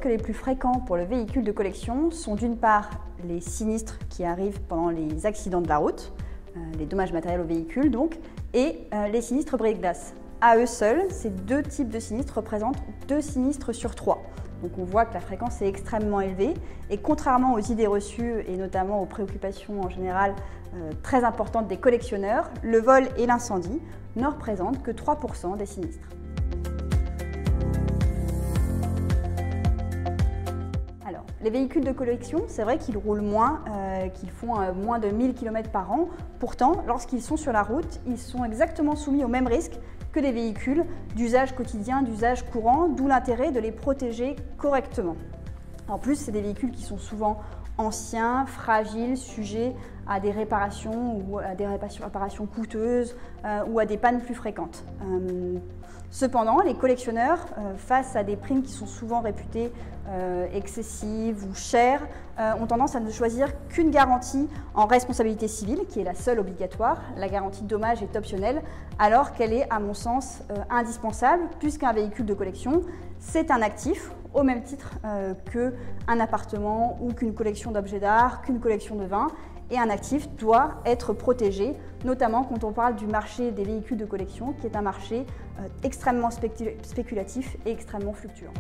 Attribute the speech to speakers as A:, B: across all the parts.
A: risques les plus fréquents pour le véhicule de collection sont d'une part les sinistres qui arrivent pendant les accidents de la route, les dommages matériels au véhicule donc, et les sinistres brise-glace. À eux seuls, ces deux types de sinistres représentent 2 sinistres sur 3. Donc on voit que la fréquence est extrêmement élevée et contrairement aux idées reçues et notamment aux préoccupations en général très importantes des collectionneurs, le vol et l'incendie ne représentent que 3% des sinistres. Alors, les véhicules de collection, c'est vrai qu'ils roulent moins, qu'ils font moins de 1000 km par an. Pourtant, lorsqu'ils sont sur la route, ils sont exactement soumis aux mêmes risques que des véhicules d'usage quotidien, d'usage courant, d'où l'intérêt de les protéger correctement. En plus, c'est des véhicules qui sont souvent anciens, fragiles, sujets à des réparations ou à des réparations coûteuses ou à des pannes plus fréquentes. Cependant, les collectionneurs, face à des primes qui sont souvent réputées excessives ou chères, ont tendance à ne choisir qu'une garantie en responsabilité civile, qui est la seule obligatoire. La garantie dommage est optionnelle, alors qu'elle est, à mon sens, indispensable, puisqu'un véhicule de collection, c'est un actif, au même titre qu'un appartement ou qu'une collection d'objets d'art, qu'une collection de vins. Et un actif doit être protégé, notamment quand on parle du marché des véhicules de collection, qui est un marché extrêmement spéculatif et extrêmement fluctuant.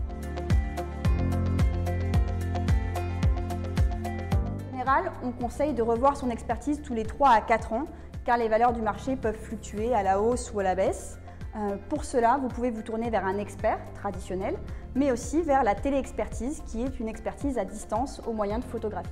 A: En général, on conseille de revoir son expertise tous les 3 à 4 ans, car les valeurs du marché peuvent fluctuer à la hausse ou à la baisse. Pour cela, vous pouvez vous tourner vers un expert traditionnel, mais aussi vers la téléexpertise, qui est une expertise à distance au moyen de photographie.